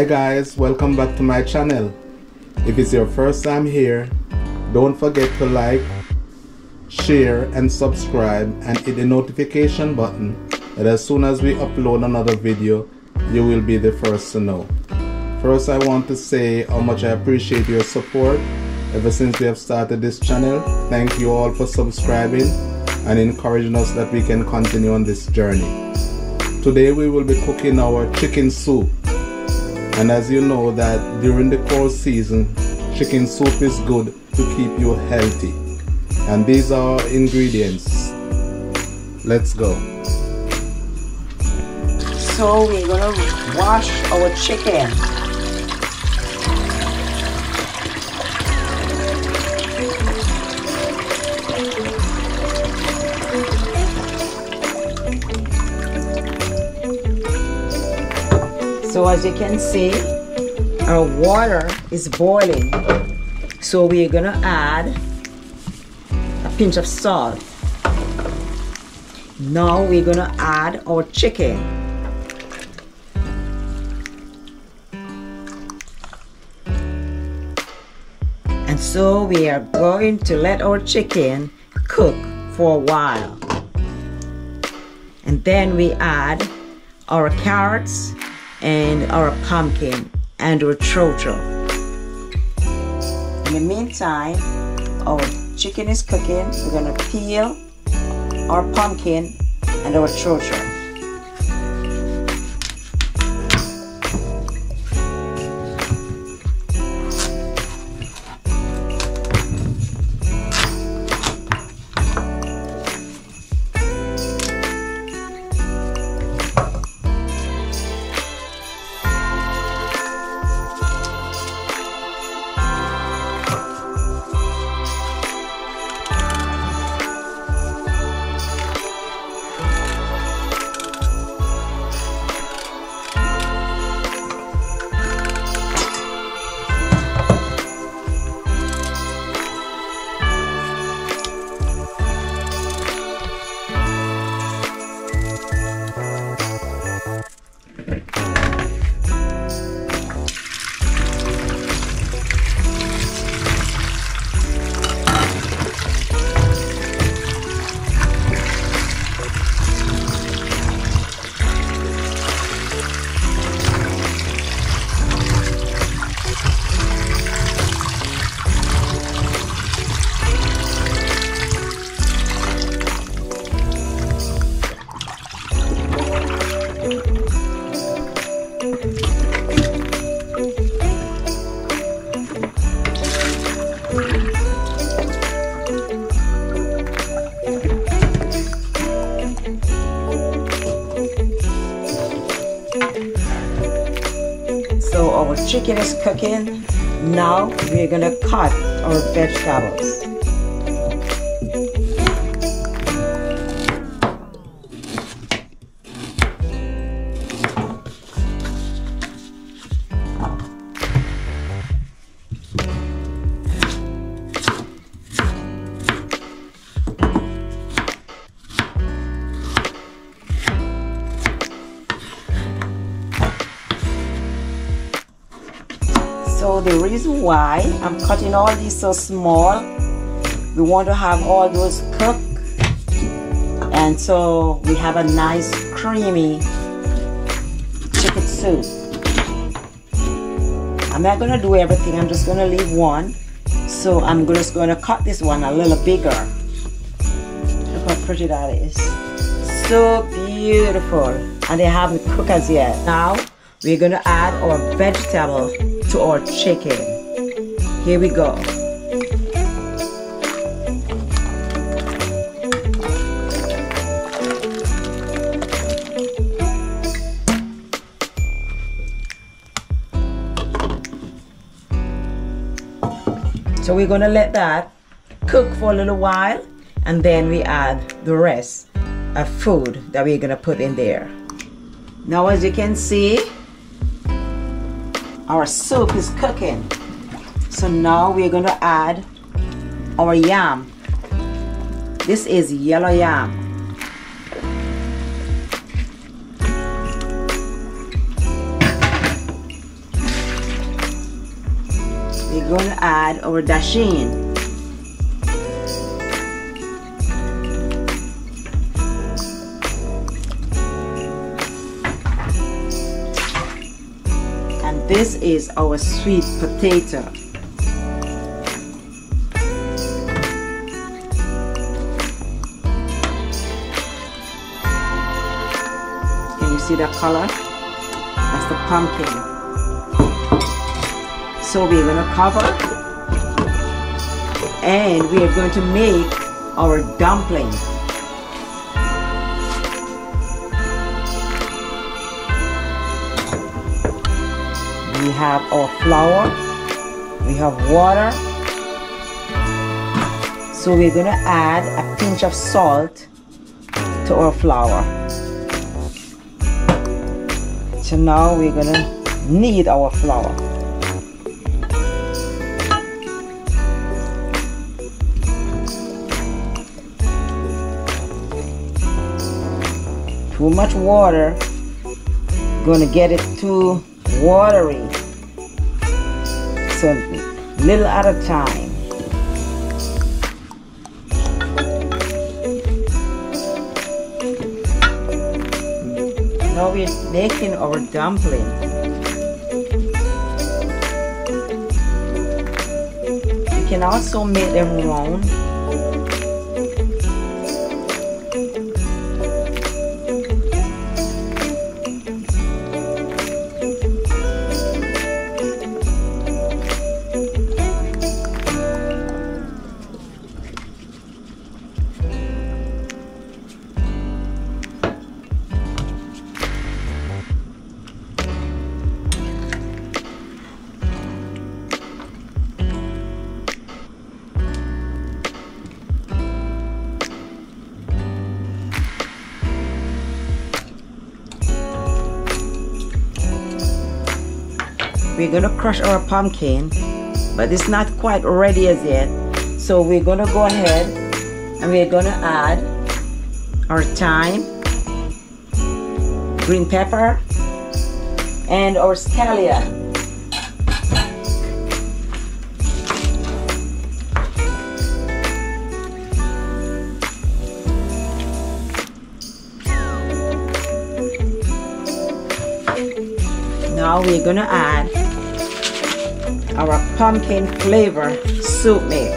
Hi guys, welcome back to my channel. If it's your first time here, don't forget to like, share and subscribe and hit the notification button, and as soon as we upload another video, you will be the first to know. First, I want to say how much I appreciate your support ever since we have started this channel. Thank you all for subscribing and encouraging us that we can continue on this journey. Today we will be cooking our chicken soup, and as you know that during the cold season, chicken soup is good to keep you healthy, and these are our ingredients. Let's go. So we're gonna wash our chicken. So as you can see, our water is boiling. So we're gonna add a pinch of salt. Now we're gonna add our chicken. And so we are going to let our chicken cook for a while. And then we add our carrots and our pumpkin and our trotro. In the meantime, our chicken is cooking. We're gonna peel our pumpkin and our trotro. So our chicken is cooking. Now we're gonna cut our vegetables. So the reason why I'm cutting all these so small, we want to have all those cooked, and so we have a nice creamy chicken soup. I'm not going to do everything, I'm just going to leave one. So I'm just going to cut this one a little bigger. Look how pretty that is. So beautiful. And they haven't cooked as yet. Now we're going to add our vegetable to our chicken. Here we go. So we're gonna let that cook for a little while, and then we add the rest of food that we're gonna put in there. Now as you can see, our soup is cooking. So now we're going to add our yam. This is yellow yam. going to add our dasheen. And this is our sweet potato. Can you see that color? That's the pumpkin. So we're going to cover, and we are going to make our dumpling. We have our flour, we have water, so we're going to add a pinch of salt to our flour. So now we're going to knead our flour. Too much water, going to get it too watery, so little at a time. Now we're making our dumpling. You can also make them round. We're gonna crush our pumpkin, but it's not quite ready as yet. So we're gonna go ahead and we're gonna add our thyme, green pepper, and our scallion. Now we're gonna add our pumpkin flavor soup mix.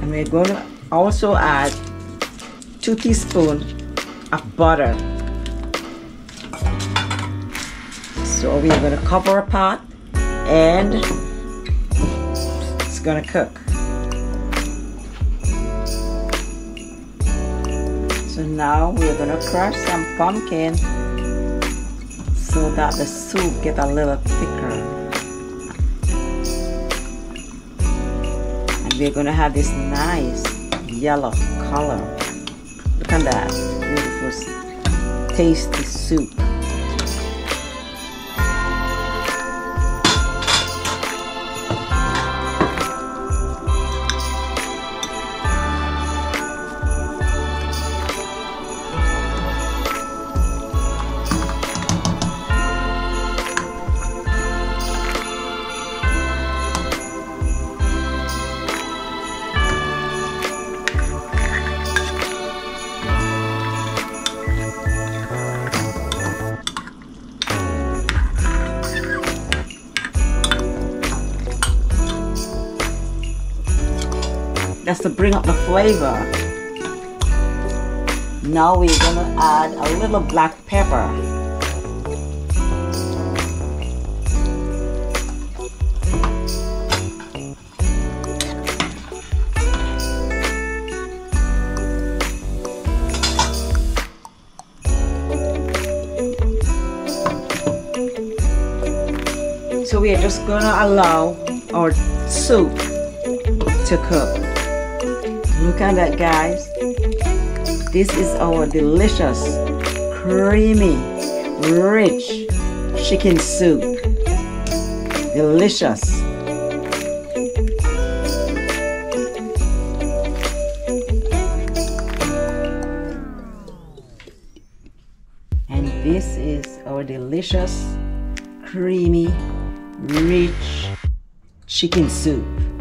And we're gonna also add 2 teaspoons of butter. So we're going to cover a pot and it's going to cook. So now we're going to crush some pumpkin so that the soup gets a little thicker. And we're going to have this nice yellow color. Look at that beautiful, tasty soup. That's to bring up the flavor. Now we're gonna add a little black pepper. So we are just gonna allow our soup to cook. Look at that, guys. This is our delicious creamy, rich chicken soup. Delicious. And this is our delicious, creamy, rich chicken soup.